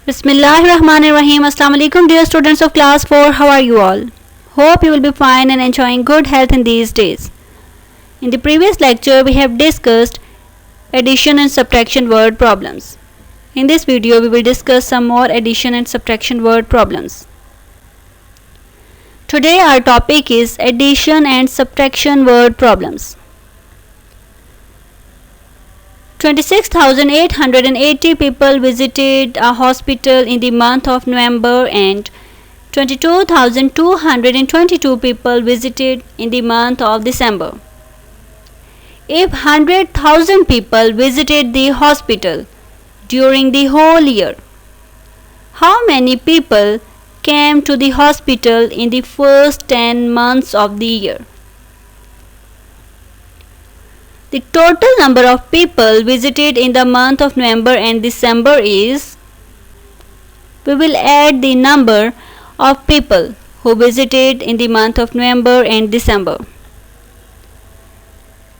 Bismillahirrahmanirrahim. Assalamu alaikum, dear students of class 4. How are you all? Hope you will be fine and enjoying good health in these days. In the previous lecture, we have discussed addition and subtraction word problems. In this video, we will discuss some more addition and subtraction word problems. Today, our topic is addition and subtraction word problems. 26,880 people visited a hospital in the month of November and 22,222 people visited in the month of December. If 100,000 people visited the hospital during the whole year, how many people came to the hospital in the first 10 months of the year? The total number of people visited in the month of November and December is, we will add the number of people who visited in the month of November and December.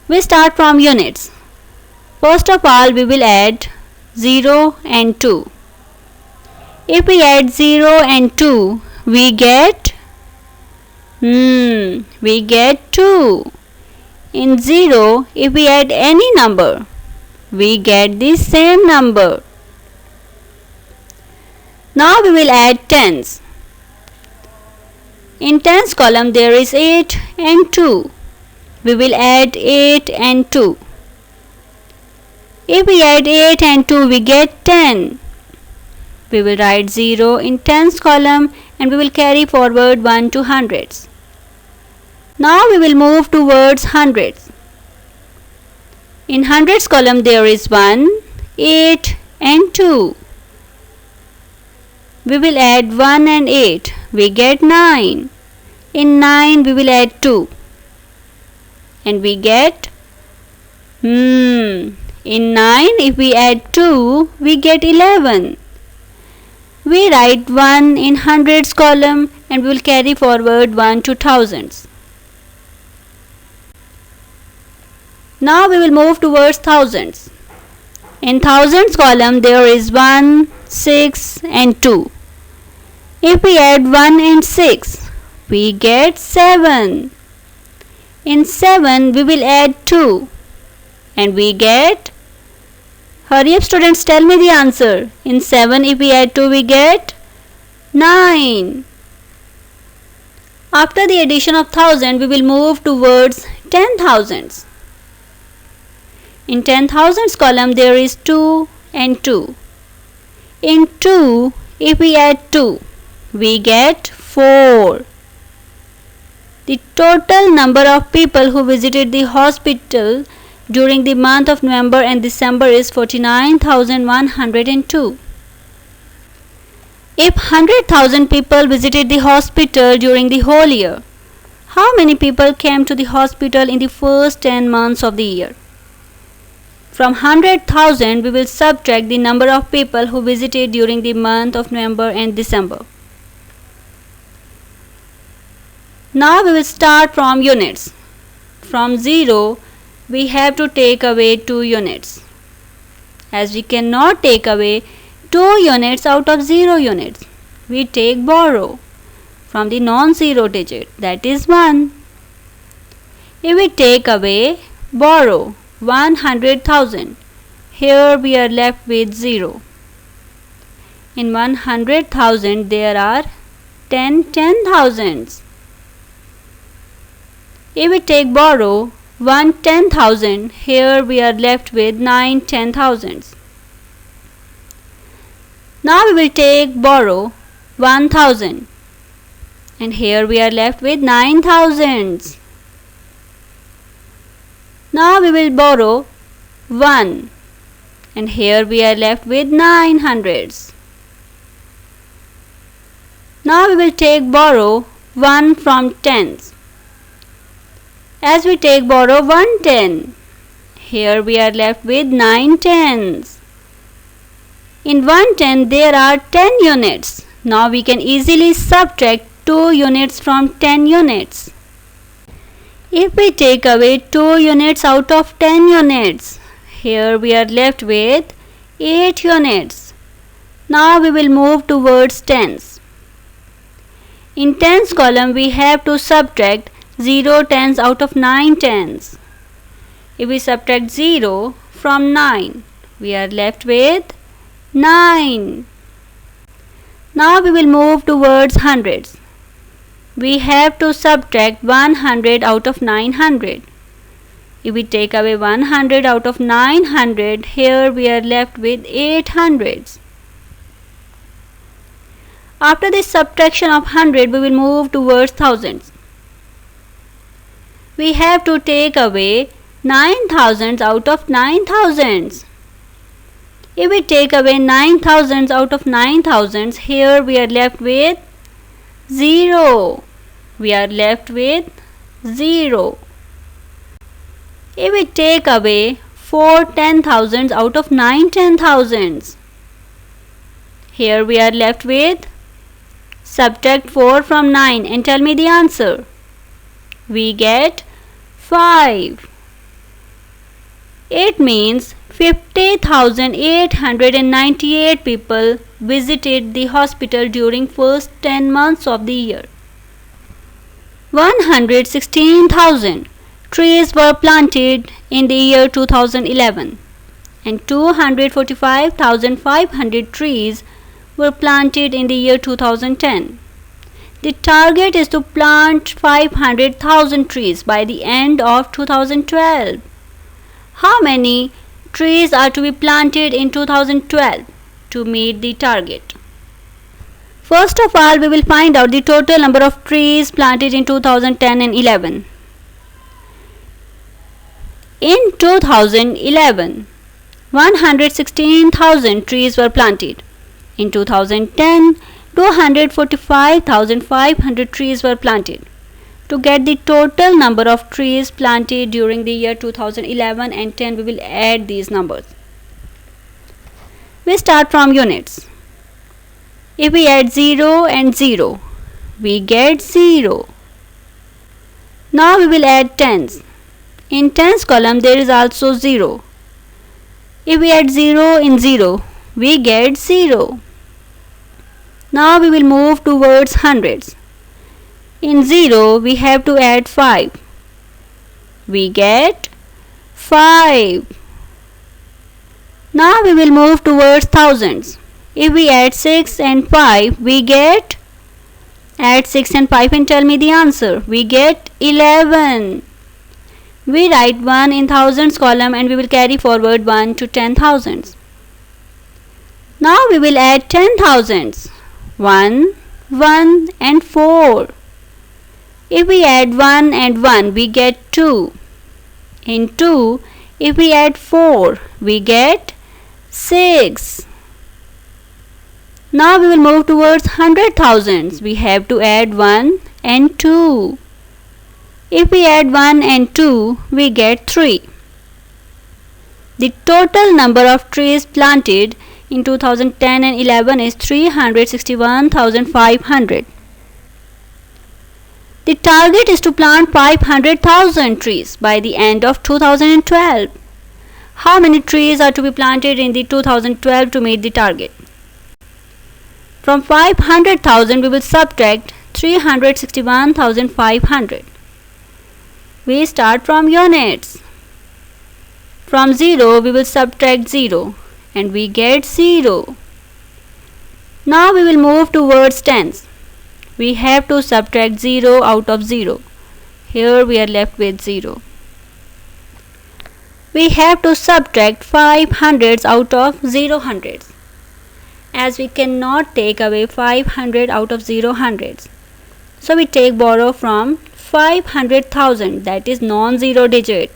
We start from units. First of all, we will add 0 and 2. If we add 0 and 2, we get 2. In 0, if we add any number, we get the same number. Now we will add tens. In tens column there is 8 and 2. We will add 8 and 2. If we add 8 and 2, we get 10. We will write 0 in tens column and we will carry forward 1 to hundreds. Now we will move towards hundreds. In hundreds column there is 1, 8 and 2. We will add 1 and 8. We get 9. In 9 we will add 2. And we get in 9 if we add 2 we get 11. We write 1 in hundreds column and we will carry forward 1 to thousands. Now we will move towards thousands. In thousands column there is 1, 6 and 2. If we add 1 and 6, we get 7. In 7 we will add 2 and we get, hurry up students, tell me the answer. In 7 if we add 2 we get 9. After the addition of 1000 we will move towards 10,000s. In 10,000s column there is 2 and 2. In 2 if we add 2 we get 4. The total number of people who visited the hospital during the month of November and December is 49,102. If 100,000 people visited the hospital during the whole year, how many people came to the hospital in the first 10 months of the year? From 100,000 we will subtract the number of people who visited during the month of November and December. Now we will start from units. From 0 we have to take away 2 units. As we cannot take away 2 units out of 0 units, we take borrow from the non-zero digit, that is 1. If we take away borrow 100,000, here we are left with 0. In 100,000 there are 10 10,000s. If we take borrow 1 10,000, here we are left with 9 10,000s. Now we will take borrow 1,000 and here we are left with 9,000s. Now we will borrow 1 and here we are left with 900s. Now we will take borrow 1 from tens. As we take borrow 1 10, here we are left with 9 tens. In 1 10 there are 10 units. Now we can easily subtract 2 units from 10 units. If we take away 2 units out of 10 units, here we are left with 8 units. Now we will move towards tens. In tens column we have to subtract 0 tens out of 9 tens. If we subtract 0 from 9, we are left with 9. Now we will move towards hundreds. We have to subtract 100 out of 900. If we take away 100 out of 900, here we are left with 800s. After this subtraction of 100, we will move towards thousands. We have to take away 9,000s out of 9,000s. If we take away 9,000s out of 9,000s, here we are left with 0. We are left with 0. If we take away 4 10,000s out of 9 10,000s, here we are left with, subtract 4 from 9 and tell me the answer. We get 5. It means 50,898 people visited the hospital during first 10 months of the year. 116,000 trees were planted in the year 2011 and 245,500 trees were planted in the year 2010. The target is to plant 500,000 trees by the end of 2012. How many trees are to be planted in 2012 to meet the target? First of all, we will find out the total number of trees planted in 2010 and 11. In 2011, 116,000 trees were planted. In 2010, 245,500 trees were planted. To get the total number of trees planted during the year 2011 and 10, we will add these numbers. We start from units. If we add 0 and 0, we get 0. Now we will add tens. In tens column there is also 0. If we add 0 in 0, we get 0. Now we will move towards hundreds. In 0 we have to add 5. We get 5. Now we will move towards thousands. If we add 6 and 5, we get, add 6 and 5 and tell me the answer. We get 11. We write 1 in thousands column and we will carry forward 1 to 10,000s. Now we will add 10,000s. 1, 1 and 4. If we add 1 and 1, we get 2. In 2, if we add 4, we get 6. Now we will move towards 100,000s. We have to add 1 and 2. If we add 1 and 2, we get 3. The total number of trees planted in 2010 and 11 is 361,500. The target is to plant 500,000 trees by the end of 2012. How many trees are to be planted in the 2012 to meet the target? From 500,000 we will subtract 361,500. We start from units. From 0 we will subtract 0 and we get 0. Now we will move towards tens. We have to subtract 0 out of 0. Here we are left with 0. We have to subtract 5 hundreds out of 0 hundreds. As we cannot take away 500 out of 0 hundreds, so we take borrow from 500,000, that is non-zero digit.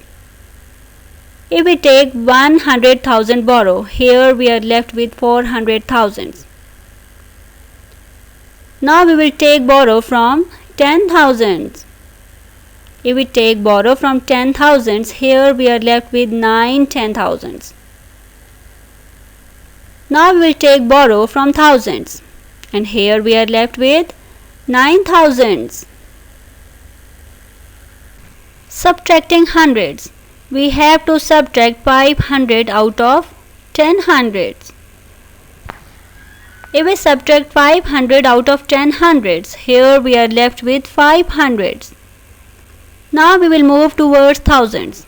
If we take 100,000 borrow, here we are left with 400,000. Now we will take borrow from 10,000. If we take borrow from 10,000, here we are left with 9 10,000s. Now we will take borrow from thousands and here we are left with 9,000s. Subtracting hundreds, we have to subtract 500 out of 10 hundreds. If we subtract 500 out of 10 hundreds, here we are left with 5 hundreds. Now we will move towards thousands.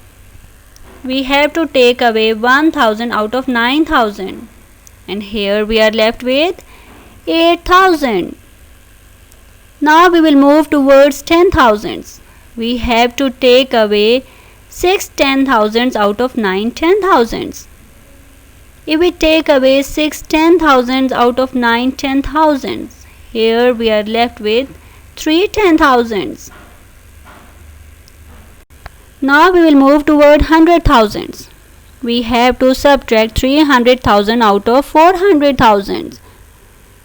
We have to take away 1000 out of 9000, and here we are left with 8000. Now we will move towards 10,000s. We have to take away 6 10,000s out of 9 10,000s. If we take away 6 10,000s out of 9 10,000s, here we are left with 3 10,000s. Now we will move toward 100,000s. We have to subtract 300,000 out of 400,000,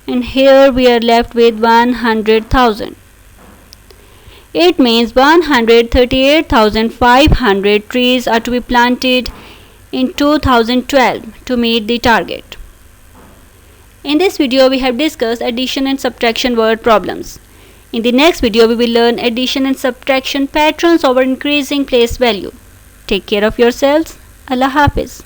and here we are left with 100,000. It means 138,500 trees are to be planted in 2012 to meet the target. In this video we have discussed addition and subtraction word problems. In the next video we will learn addition and subtraction patterns over increasing place value. Take care of yourselves. Allah Hafiz.